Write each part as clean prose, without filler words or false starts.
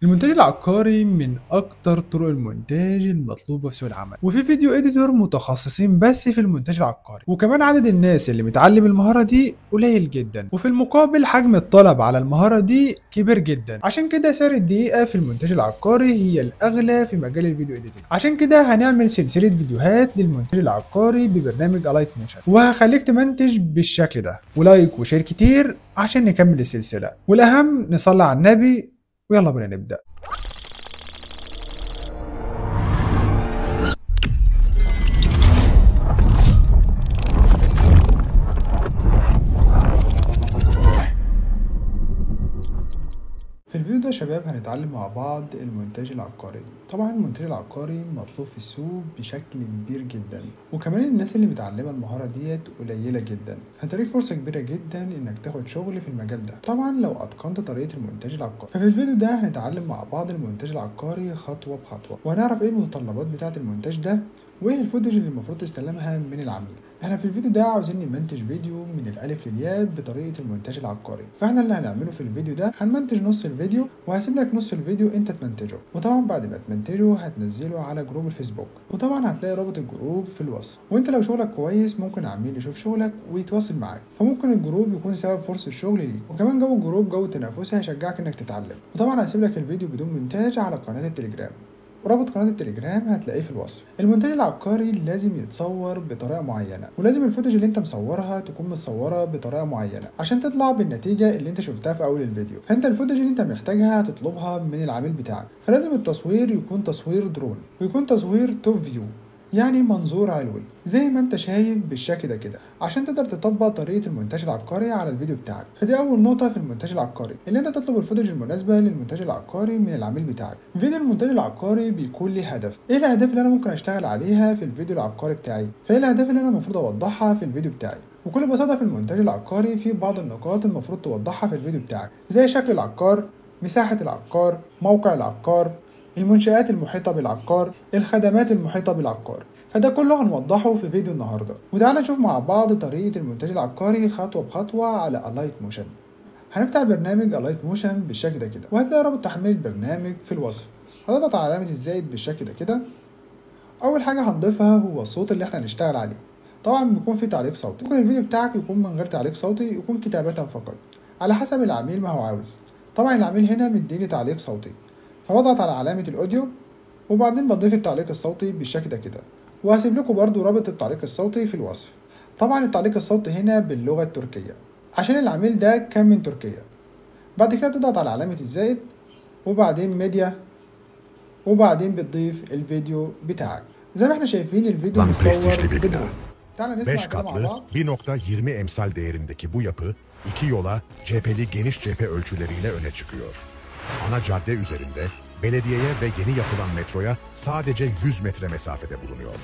المونتاج العقاري من اكتر طرق المونتاج المطلوبه في سوق العمل، وفي فيديو اديتور متخصصين بس في المونتاج العقاري، وكمان عدد الناس اللي متعلم المهاره دي قليل جدا، وفي المقابل حجم الطلب على المهاره دي كبير جدا. عشان كده سعر الدقيقه في المونتاج العقاري هي الاغلى في مجال الفيديو اديتنج. عشان كده هنعمل سلسله فيديوهات للمونتاج العقاري ببرنامج الايت موشن، وهخليك تمنتج بالشكل ده. ولايك وشير كتير عشان نكمل السلسله، والاهم نصلي على النبي، ويلا بينا نبدأ. في الفيديو ده يا شباب هنتعلم مع بعض المونتاج العقاري. طبعا المونتاج العقاري مطلوب في السوق بشكل كبير جدا، وكمان الناس اللي متعلمه المهاره ديت قليله جدا، فانت ليك فرصه كبيره جدا انك تاخد شغل في المجال ده، طبعا لو اتقنت طريقه المونتاج العقاري. ففي الفيديو ده هنتعلم مع بعض المونتاج العقاري خطوه بخطوه، وهنعرف ايه المتطلبات بتاعه المونتاج ده، وايه الفوتج اللي المفروض تستلمها من العميل. احنا في الفيديو ده عاوزين نمنتج فيديو من الالف للياء بطريقه المونتاج العقاري، فاحنا اللي هنعمله في الفيديو ده هنمنتج نص الفيديو، وهسيب لك نص الفيديو انت تمنتجه، وطبعا بعد ما تمنتجه هتنزله على جروب الفيسبوك، وطبعا هتلاقي رابط الجروب في الوصف. وانت لو شغلك كويس ممكن عميل يشوف شغلك ويتواصل معاك، فممكن الجروب يكون سبب فرصه شغل ليك. وكمان جو الجروب جو تنافسي هيشجعك انك تتعلم. وطبعا هسيب لك الفيديو بدون مونتاج على قناه التليجرام، ورابط قناة التليجرام هتلاقيه في الوصف. المونتاج العقاري لازم يتصور بطريقة معينة، ولازم الفوتج اللي انت مصورها تكون متصورة بطريقة معينة عشان تطلع بالنتيجة اللي انت شفتها في اول الفيديو. فانت الفوتج اللي انت محتاجها هتطلبها من العميل بتاعك، فلازم التصوير يكون تصوير درون، ويكون تصوير توب فيو، يعني منظور علوي زي ما انت شايف بالشكل ده كده، عشان تقدر تطبق طريقه المونتاج العقاري على الفيديو بتاعك. فدي اول نقطه في المونتاج العقاري، ان انت تطلب الفوتج المناسبه للمونتاج العقاري من العميل بتاعك. فيديو المونتاج العقاري بيكون ليه هدف. ايه الاهداف اللي انا ممكن اشتغل عليها في الفيديو العقاري بتاعي؟ فايه الاهداف اللي انا المفروض اوضحها في الفيديو بتاعي؟ بكل بساطه في المونتاج العقاري في بعض النقاط المفروض توضحها في الفيديو بتاعك، زي شكل العقار، مساحه العقار، موقع العقار، المنشآت المحيطة بالعقار، الخدمات المحيطة بالعقار. فده كله هنوضحه في فيديو النهارده. وتعالى نشوف مع بعض طريقة المونتاج العقاري خطوة بخطوة على الايت موشن. هنفتح برنامج الايت موشن بالشكل ده كده، وهتلاقي رابط تحميل البرنامج في الوصف. هتضغط على علامة الزائد بالشكل ده كده. أول حاجة هنضيفها هو الصوت اللي احنا هنشتغل عليه. طبعا بيكون في تعليق صوتي، ممكن الفيديو بتاعك يكون من غير تعليق صوتي، يكون كتابة فقط على حسب العميل ما هو عاوز. طبعا العميل هنا مديني تعليق صوتي، فبضغط على علامة الأوديو، وبعدين بضيف التعليق الصوتي بالشكل ده كده، وهسيب لكم برضو رابط التعليق الصوتي في الوصف. طبعا التعليق الصوتي هنا باللغة التركية عشان العميل ده كان من تركيا. بعد كده بتضغط على علامة الزائد، وبعدين ميديا، وبعدين بتضيف الفيديو بتاعك. زي ما احنا şaifin الفيديو Lan متصور prestijli bir bina. بدرون. تعالى نسمع 5 كده مع katlı بعض. 1.20 emsal değerindeki bu yapı iki yola cepheli geniş cephe ölçüleriyle öne çıkıyor. Ana cadde üzerinde belediyeye ve yeni yapılan metroya sadece 100 metre mesafede bulunuyor.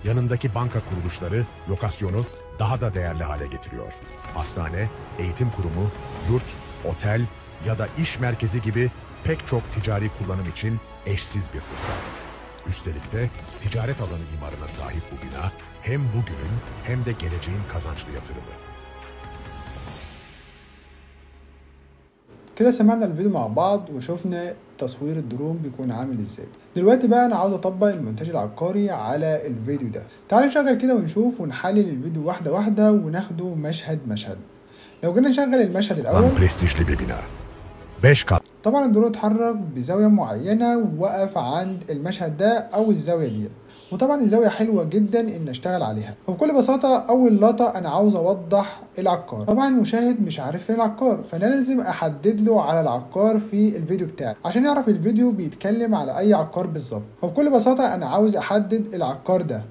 Yanındaki banka kuruluşları lokasyonu daha da değerli hale getiriyor. Hastane, eğitim kurumu, yurt, otel ya da iş merkezi gibi pek çok ticari kullanım için eşsiz bir fırsat. Üstelik de ticaret alanı imarına sahip bu bina hem bugünün hem de geleceğin kazançlı yatırımı. كده سمعنا الفيديو مع بعض وشوفنا تصوير الدرون بيكون عامل ازاي. دلوقتي بقى انا عاوز اطبق المونتاج العقاري على الفيديو ده. تعال نشغل كده ونشوف ونحلل الفيديو واحدة واحدة وناخده مشهد مشهد. لو جينا نشغل المشهد الاول، Lan prestijli bir bina. 5 kat. طبعا الدرون اتحرك بزاوية معينة ووقف عند المشهد ده او الزاوية دي، وطبعا الزاوية حلوة جدا ان اشتغل عليها. وبكل بساطة اول لقطة انا عاوز اوضح العقار. طبعا المشاهد مش عارف فين العقار، فانا لازم احدد له على العقار في الفيديو بتاعي عشان يعرف الفيديو بيتكلم على اي عقار بالظبط. فبكل بساطة انا عاوز احدد العقار ده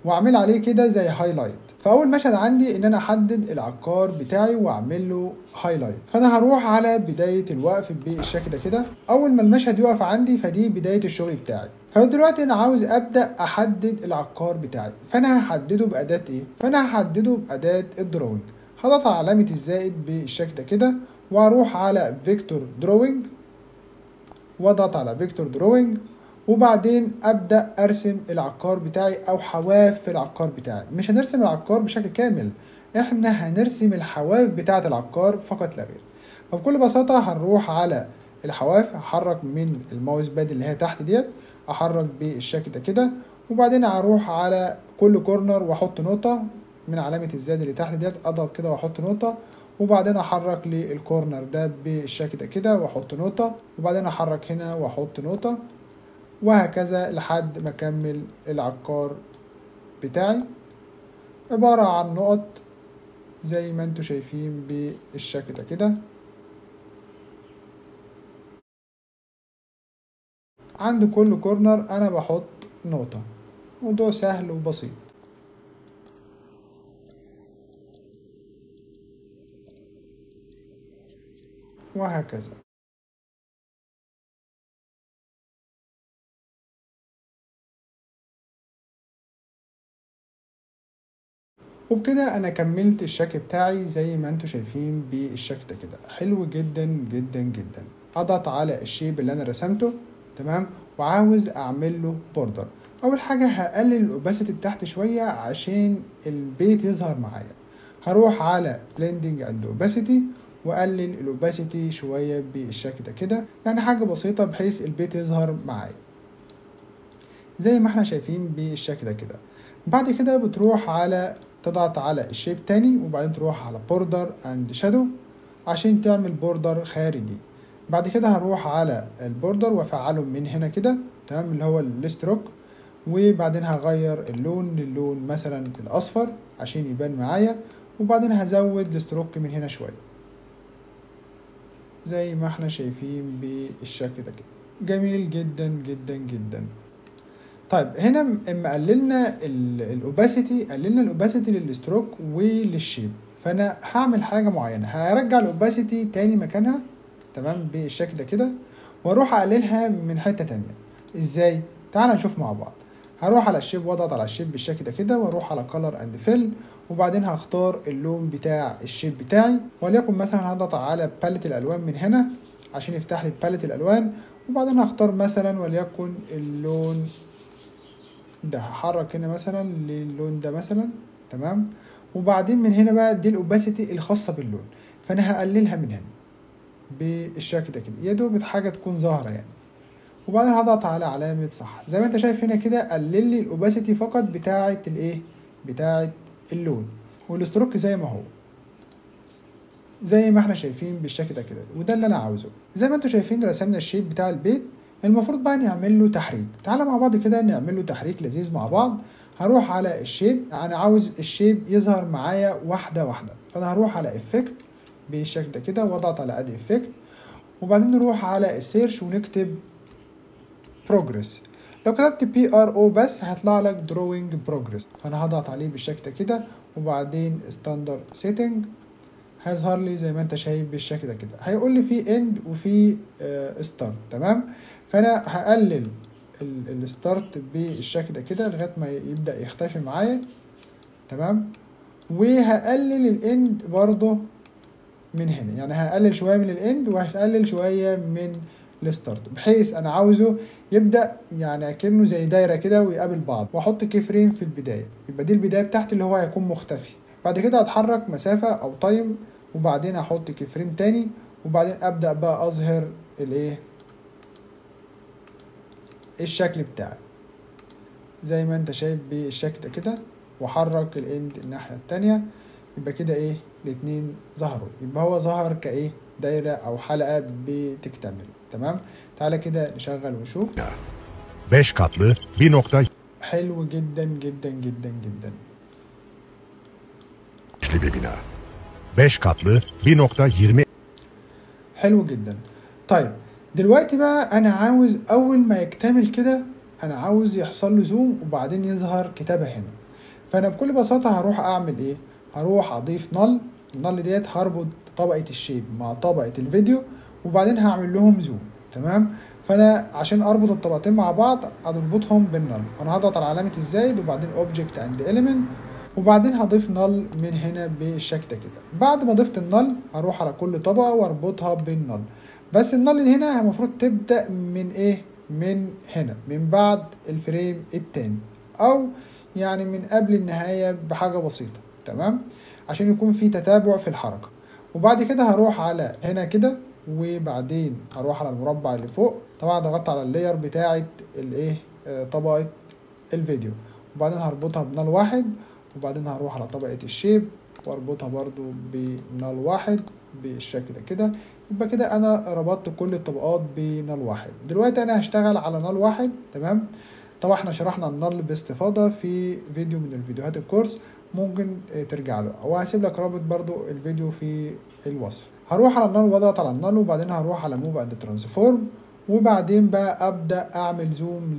واعمل عليه كده زي هايلايت. فاول مشهد عندي ان انا احدد العقار بتاعي واعمل له هايلايت. فانا هروح على بدايه الوقف بالشكل ده كده. اول ما المشهد يقف عندي فدي بدايه الشغل بتاعي. فدلوقتي انا عاوز ابدا احدد العقار بتاعي، فانا هحدده باداه ايه؟ فانا هحدده باداه الدروينج. هضغط على علامه الزائد بالشكل ده كده، واروح على فيكتور دروينج، واضغط على فيكتور دروينج، وبعدين ابدا ارسم العقار بتاعي او حواف العقار بتاعي. مش هنرسم العقار بشكل كامل، احنا هنرسم الحواف بتاعه العقار فقط لا غير. فبكل بساطه هنروح على الحواف هحرك من الماوس باد اللي هي تحت ديت، احرك بالشكل ده كده، وبعدين هروح على كل كورنر واحط نقطة من علامة الزائد اللي تحت ديت، اضغط كده واحط نقطة، وبعدين احرك للكورنر ده بالشكل ده كده واحط نقطة، وبعدين احرك هنا واحط نقطة، وهكذا لحد ما اكمل العقار بتاعي عبارة عن نقط زي ما انتوا شايفين بالشكل ده كده. عند كل كورنر انا بحط نقطة، موضوع سهل وبسيط. وهكذا. وبكده انا كملت الشكل بتاعي زي ما انتوا شايفين بالشكل ده كده، حلو جدا جدا جدا. اضغط على الشيب اللي انا رسمته، تمام، وعاوز اعمل له بوردر. اول حاجه هقلل الاوباسيتي بتاعتي شويه عشان البيت يظهر معايا. هروح على بلندنج اند اوباسيتي واقلل الاوباسيتي شويه بالشكل ده كده، يعني حاجه بسيطه بحيث البيت يظهر معايا زي ما احنا شايفين بالشكل ده كده. بعد كده بتروح على تضغط على الشيب تاني، وبعدين تروح على بوردر اند شادو عشان تعمل بوردر خارجي. بعد كده هروح على البوردر وافعله من هنا كده، تمام، اللي هو الستروك، وبعدين هغير اللون للون مثلا الاصفر عشان يبان معايا، وبعدين هزود الستروك من هنا شويه زي ما احنا شايفين بالشكل ده كده. جميل جدا جدا جدا. طيب هنا اما قللنا الاوباسيتي، قللنا الاوباسيتي للستروك وللشيب، فانا هعمل حاجه معينه، هرجع الاوباسيتي تاني مكانها، تمام، بالشكل ده كده، واروح اقللها من حته تانية. ازاي؟ تعال نشوف مع بعض. هروح على الشيب واضغط على الشيب بالشكل ده كده، واروح على كولر اند فيل، وبعدين هختار اللون بتاع الشيب بتاعي، وليكن مثلا هضغط على باليت الالوان من هنا عشان يفتح لي باليت الالوان، وبعدين هختار مثلا وليكن اللون ده، هحرك هنا مثلا للون ده مثلا، تمام، وبعدين من هنا بقى دي الاوباسيتي الخاصه باللون، فانا هقللها من هنا بالشكل ده كده، يا دوب حاجه تكون ظاهره يعني، وبعدين هضغط على علامه صح. زي ما انت شايف هنا كده قلل لي الاوباسيتي فقط بتاعه الايه، بتاعه اللون، والستروك زي ما هو، زي ما احنا شايفين بالشكل ده كده، وده اللي انا عاوزه. زي ما انتوا شايفين رسمنا الشيب بتاع البيت، المفروض بقى نعمل له تحريك. تعالى مع بعض كده نعمل له تحريك لذيذ مع بعض. هروح على الشيب، انا عاوز الشيب يظهر معايا واحده واحده، فانا هروح على افكت بالشكل ده كده واضغط على اد افكت، وبعدين نروح على السيرش ونكتب بروجرس. لو كتبت بي ار او بس هيطلع لك دروينج بروجرس، فانا هضغط عليه بالشكل ده كده، وبعدين ستاندرد سيتنج هيظهر لي زي ما انت شايف بالشكل ده كده، هيقول لي في اند وفي ستارت، تمام، فانا هقلل الستارت بالشكل ده كده لغايه ما يبدا يختفي معايا، تمام، وهقلل الاند برضه من هنا، يعني هقلل شويه من الاند وهقلل شويه من الستارت، بحيث انا عاوزه يبدا يعني اكنه زي دايره كده ويقابل بعض، واحط كي فريم في البدايه، يبقى دي البدايه بتاعتي اللي هو هيكون مختفي. بعد كده هتحرك مسافه او تايم، وبعدين احط كي فريم تاني، وبعدين ابدا بقى اظهر الايه، الشكل بتاعي زي ما انت شايف بالشكل ده كده، واحرك الاند الناحيه التانيه، يبقى كده ايه، الاتنين ظهروا، يبقى هو ظهر كايه، دايره او حلقه بتكتمل، تمام. تعالى كده نشغل ونشوف. 5 katlı bir nokta حلو جدا جدا جدا جدا. bir bina. 5 katlı 1.20 حلو جدا. طيب دلوقتي بقى انا عاوز اول ما يكتمل كده انا عاوز يحصل له زوم وبعدين يظهر كتابة هنا، فانا بكل بساطة هروح اعمل ايه، هروح اضيف النل ديت، هربط طبقة الشيب مع طبقة الفيديو وبعدين هعمل لهم زوم، تمام. فانا عشان اربط الطبقتين مع بعض اربطهم بالنل، فانا هضغط على علامة الزائد وبعدين اوبجكت اند اليمنت، وبعدين هضيف نل من هنا بالشكل ده كده. بعد ما ضفت النل هروح على كل طبقة واربطها بالنل، بس النل هنا المفروض تبدأ من ايه، من هنا، من بعد الفريم التاني، او يعني من قبل النهاية بحاجة بسيطة، تمام، عشان يكون في تتابع في الحركة. وبعد كده هروح على هنا كده وبعدين هروح على المربع اللي فوق. طبعا ضغطت على اللاير بتاعه الايه طبقه الفيديو، وبعدين هربطها بنال واحد، وبعدين هروح على طبقه الشيب واربطها برضو بنال واحد بالشكل ده كده. يبقى كده انا ربطت كل الطبقات بنال واحد. دلوقتي انا هشتغل على نال واحد. تمام. طبعا احنا شرحنا النال باستفاضه في فيديو من الفيديوهات الكورس، ممكن ترجع له، وهسيب لك رابط برضو الفيديو في الوصف. هروح على النال واضغط على النال، وبعدين هروح على موف اند ترانسفورم، وبعدين بقى ابدا اعمل زوم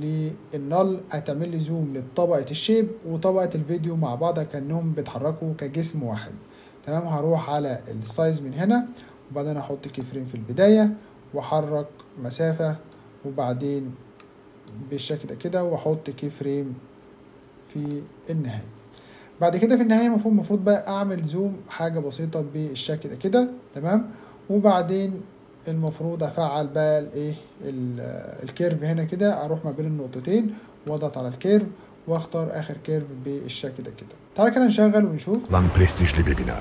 للنال. هتعمل لي زوم لطبقه الشيب وطبقه الفيديو مع بعض كانهم بيتحركوا كجسم واحد. تمام. هروح على السايز من هنا، وبعدين احط كي فريم في البدايه واحرك مسافه، وبعدين بالشكل ده كده، واحط كي فريم في النهايه. بعد كده في النهايه المفروض بقى اعمل زوم حاجه بسيطه بالشكل ده كده. تمام. وبعدين المفروض افعل بقى الايه الكيرف هنا كده، اروح ما بين النقطتين واضغط على الكيرف واختار اخر كيرف بالشكل ده كده. تعالى كده نشغل ونشوف. Lan prestijli bir bina.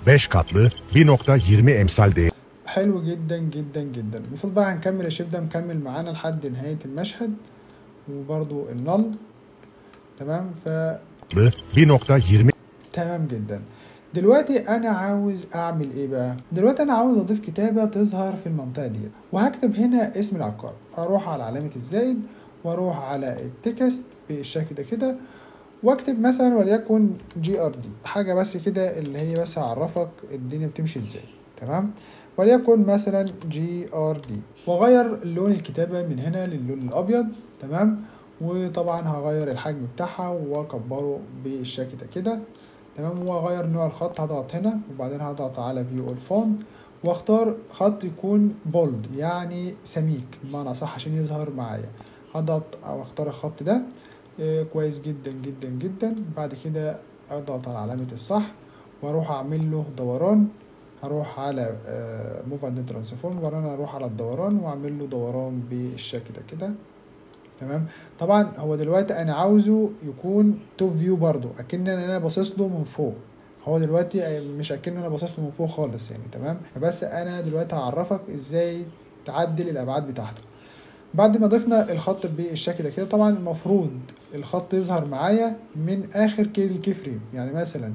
5 katlı 1.20 emsal değeri. حلو جدا جدا جدا. المفروض بقى هنكمل الشيب ده مكمل معانا لحد نهايه المشهد، وبرضو النل. تمام. 1.20 تمام جدا. دلوقتي انا عاوز اعمل ايه بقى؟ دلوقتي انا عاوز اضيف كتابة تظهر في المنطقة ديت، وهكتب هنا اسم العقار. اروح على علامة الزائد واروح على التكست بالشكل ده كده، واكتب مثلا وليكن GRD، حاجة بس كده اللي هي بس هعرفك الدنيا بتمشي ازاي. تمام. وليكن مثلا GRD، واغير لون الكتابة من هنا للون الابيض. تمام. وطبعا هغير الحجم بتاعها واكبره بالشكل ده كده. تمام. واغير نوع الخط، هضغط هنا وبعدين هضغط على فيو الفونت واختار خط يكون بولد يعني سميك بمعنى صح عشان يظهر معايا. هضغط او اختار الخط ده. كويس جدا جدا جدا. بعد كده اضغط على علامة الصح واروح اعمل له دوران. هروح على موف اند ترانسفورم، وبعدين اروح على الدوران واعمل له دوران بالشكل ده كده. تمام. طبعا هو دلوقتي انا عاوزه يكون توب فيو برضو، اكن انا باصص له من فوق. هو دلوقتي مش اكن انا باصص له من فوق خالص يعني. تمام. بس انا دلوقتي هعرفك ازاي تعدل الابعاد بتاعته. بعد ما ضفنا الخط بالشكل ده كده، طبعا المفروض الخط يظهر معايا من اخر الكي فريم. يعني مثلا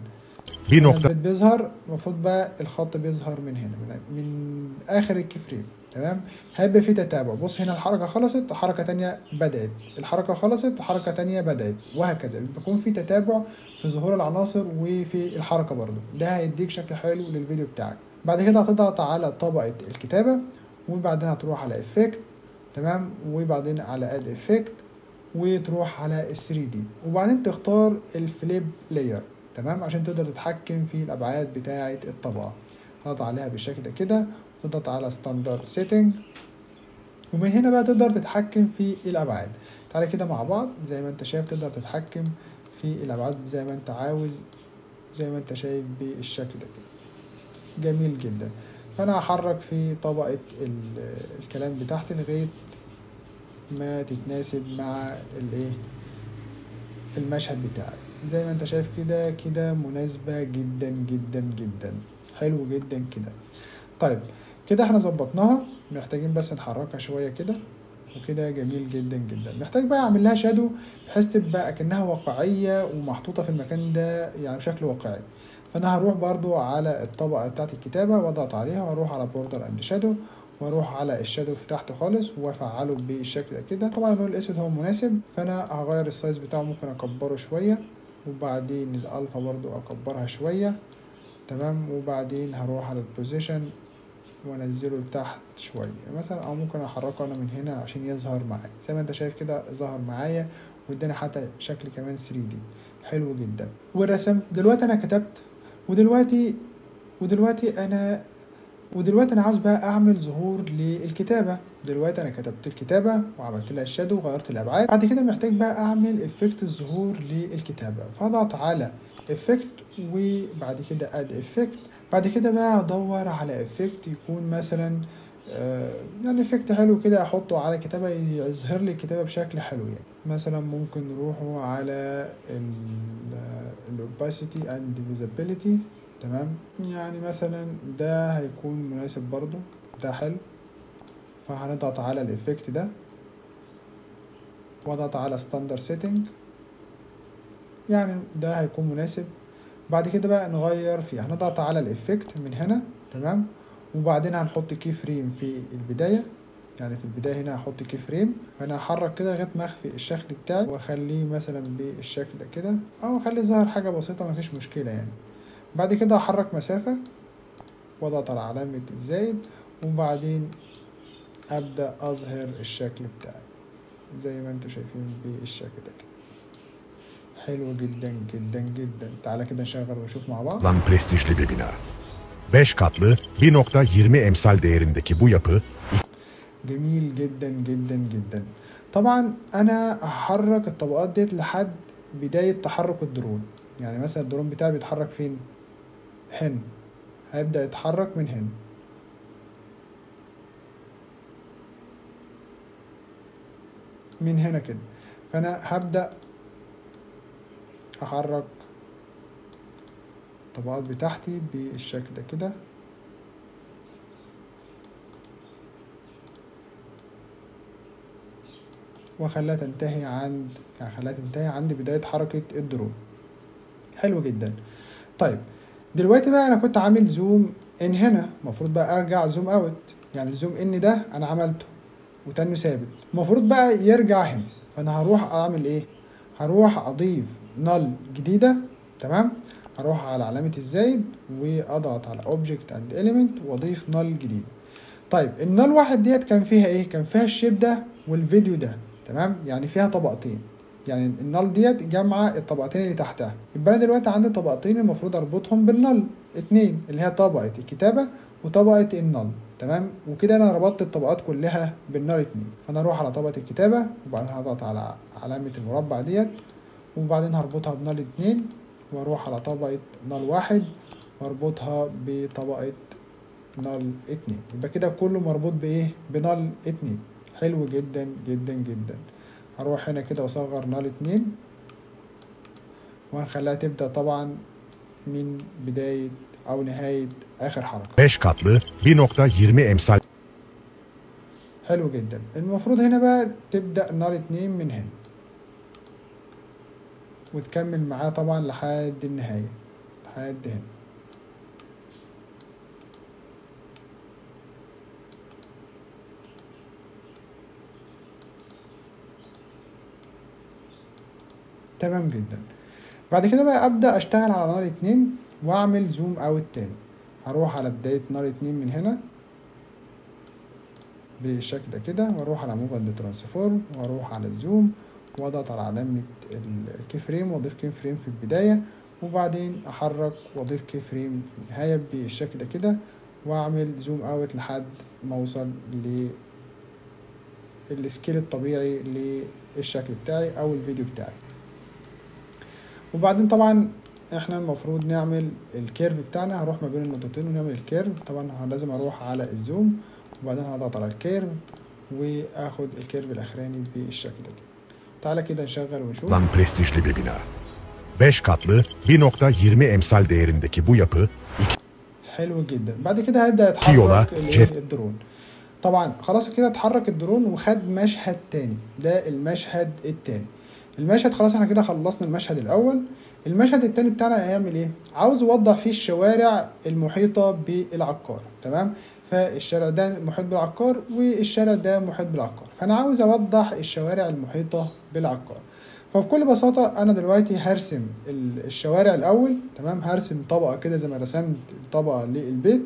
بيظهر، المفروض بقى الخط بيظهر من هنا من اخر الكي فريم. تمام. هيبقى في تتابع. بص هنا الحركة خلصت، حركة تانية بدأت، الحركة خلصت، حركة تانية بدأت، وهكذا. بيكون في تتابع في ظهور العناصر وفي الحركة برضو. ده هيديك شكل حلو للفيديو بتاعك. بعد كده هتضغط على طبقة الكتابة، وبعدين هتروح على افكت. تمام. وبعدين على اد افكت، وتروح على 3D، وبعدين تختار الفليب لاير. تمام. عشان تقدر تتحكم في الابعاد بتاعة الطبقة. هضغط عليها بالشكل ده كده، تضغط على ستاندرد سيتنج، ومن هنا بقى تقدر تتحكم في الابعاد. تعالى كده مع بعض. زي ما انت شايف تقدر تتحكم في الابعاد زي ما انت عاوز، زي ما انت شايف بالشكل ده كده. جميل جدا. فانا هحرك في طبقة الكلام بتاعتي لغاية ما تتناسب مع الايه المشهد بتاعك. زي ما انت شايف كده كده مناسبة جدا جدا جدا. حلو جدا كده. طيب كده احنا ظبطناها، محتاجين بس نحركها شوية كده وكده. جميل جدا جدا. محتاج بقى اعمل لها شادو بحيث تبقى اكنها واقعية ومحطوطة في المكان ده يعني بشكل واقعي. فانا هروح برضو على الطبقة بتاعت الكتابة واضغط عليها، واروح على بوردر اند شادو، واروح على الشادو في تحت خالص وافعله بالشكل ده كده. طبعا اللون الاسود هو مناسب، فانا هغير السايز بتاعه، ممكن اكبره شوية، وبعدين الالفا برضو اكبرها شوية. تمام. وبعدين هروح على البوزيشن وانزله لتحت شويه مثلا، او ممكن احركه انا من هنا عشان يظهر معايا. زي ما انت شايف كده ظهر معايا، واداني حتى شكل كمان 3D. حلو جدا. والرسم دلوقتي انا كتبت، ودلوقتي انا عاوز بقى اعمل ظهور للكتابه. دلوقتي انا كتبت الكتابه وعملت لها الشادو وغيرت الابعاد. بعد كده محتاج بقى اعمل افكت الظهور للكتابه، فاضغط على افكت وبعد كده اد افكت. بعد كده بقى ادور على افكت يكون مثلا يعني افكت حلو كده احطه على كتابة يظهر لي الكتابة بشكل حلو. يعني مثلا ممكن نروحوا على opacity and visibility. تمام. يعني مثلا ده هيكون مناسب برضو. ده حلو. فهنضغط على الإفكت ده واضغط على ستاندر سيتنج، يعني ده هيكون مناسب. بعد كده بقى نغير فيه، هنضغط على الإفكت من هنا تمام، وبعدين هنحط كي فريم في البداية، يعني في البداية هنا هحط كي فريم. فأنا هحرك كده لغاية ما أخفي الشكل بتاعي وأخليه مثلا بالشكل ده كده، أو أخليه ظاهر حاجة بسيطة مفيش مشكلة يعني. بعد كده هحرك مسافة واضغط على علامة الزائد، وبعدين أبدأ أظهر الشكل بتاعي زي ما انتوا شايفين بالشكل ده كده. حلو جدا جدا جدا. تعالى كده نشغل ونشوف مع بعض. Lan prestijli bir bina. 5 katlı 1.20 emsal değerindeki bu yapı جميل جدا جدا جدا. طبعا انا هحرك الطبقات ديت لحد بداية تحرك الدرون، يعني مثلا الدرون بتاعي بيتحرك فين؟ هنا، هيبدأ يتحرك من هنا. من هنا كده. فانا هبدأ احرك الطبقات بتاعتي بالشكل ده كده. وخليها تنتهي عند بداية حركة الدرون. حلو جدا. طيب دلوقتي بقى انا كنت عامل زوم ان هنا، المفروض بقى ارجع زوم اوت، يعني الزوم ان ده انا عملته وتاني ثابت، المفروض بقى يرجع هنا. فانا هروح اعمل ايه؟ هروح اضيف نل جديدة تمام، هروح على علامة الزائد واضغط على اوبجكت اند اليمنت واضيف نل جديدة. طيب النل واحد ديت كان فيها ايه؟ كان فيها الشيب ده والفيديو ده تمام، يعني فيها طبقتين، يعني النل ديت جمع الطبقتين اللي تحتها. يبقى انا دلوقتي عندي طبقتين المفروض اربطهم بالنل اتنين، اللي هي طبقة الكتابة وطبقة النل تمام. وكده انا ربطت الطبقات كلها بالنل اتنين. فانا اروح على طبقة الكتابة وبعدين هضغط على علامة المربع ديت، وبعدين هربطها بنل اتنين، واروح على طبقة نل واحد واربطها بطبقة نل اتنين. يبقى كده كله مربوط بايه؟ بنل اتنين. حلو جدا جدا جدا. هروح هنا كده واصغر نل اتنين وهنخليها تبدأ طبعا من بداية او نهاية اخر حركة. 5 katlı 1.20 emsal حلو جدا. المفروض هنا بقى تبدأ نل اتنين من هنا وتكمل معاه طبعا لحد النهاية، لحد هنا. تمام جدا. بعد كده بقى ابدا اشتغل على نار اتنين واعمل زوم اوت تاني. هروح على بداية نار اتنين من هنا بالشكل ده كده، واروح على موف اند ترانسفورم واروح على الزوم واضغط على علامة الكي فريم واضيف كي فريم في البداية، وبعدين احرك واضيف كي فريم في النهاية بالشكل ده كده، واعمل زوم اوت لحد ما اوصل للسكيل الطبيعي للشكل بتاعي او الفيديو بتاعي. وبعدين طبعا احنا المفروض نعمل الكيرف بتاعنا، هروح ما بين النقطتين ونعمل الكيرف. طبعا لازم اروح على الزوم وبعدين هضغط على الكيرف واخد الكيرف الاخراني بالشكل ده كده. تعالى كده نشغل ونشوف. Lan prestijli bir bina. 5 katlı 1.20 emsal değerindeki bu yapı حلو جدا. بعد كده هيبدأ يتحرك الدرون. طبعا خلاص كده اتحرك الدرون وخد مشهد تاني، ده المشهد التاني. المشهد خلاص احنا كده خلصنا المشهد الاول. المشهد التاني بتاعنا هيعمل ايه؟ عاوز اوضح فيه الشوارع المحيطة بالعقار تمام. فالشارع ده محيط بالعقار والشارع ده محيط بالعقار، فانا عاوز اوضح الشوارع المحيطة بالعقار. فبكل بساطة انا دلوقتي هرسم الشوارع الاول تمام، هرسم طبقة كده زي ما رسمت طبقة للبيت،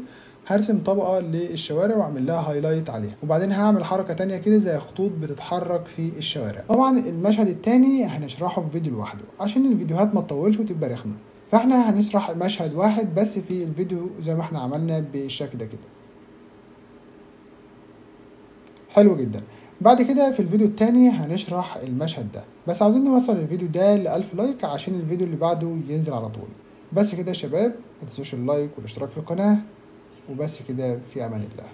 هرسم طبقة للشوارع واعمل لها هايلايت عليها، وبعدين هعمل حركة تانية كده زي خطوط بتتحرك في الشوارع. طبعا المشهد التاني هنشرحه في فيديو لوحده عشان الفيديوهات ما تطولش وتبقى رخمة، فاحنا هنشرح مشهد واحد بس في الفيديو زي ما احنا عملنا بالشكل ده كده. حلو جدا. بعد كده في الفيديو التاني هنشرح المشهد ده، بس عاوزين نوصل الفيديو ده ل1000 لايك عشان الفيديو اللي بعده ينزل على طول. بس كده يا شباب، ما تنسوش اللايك والاشتراك في القناة، وبس كده، في امان الله.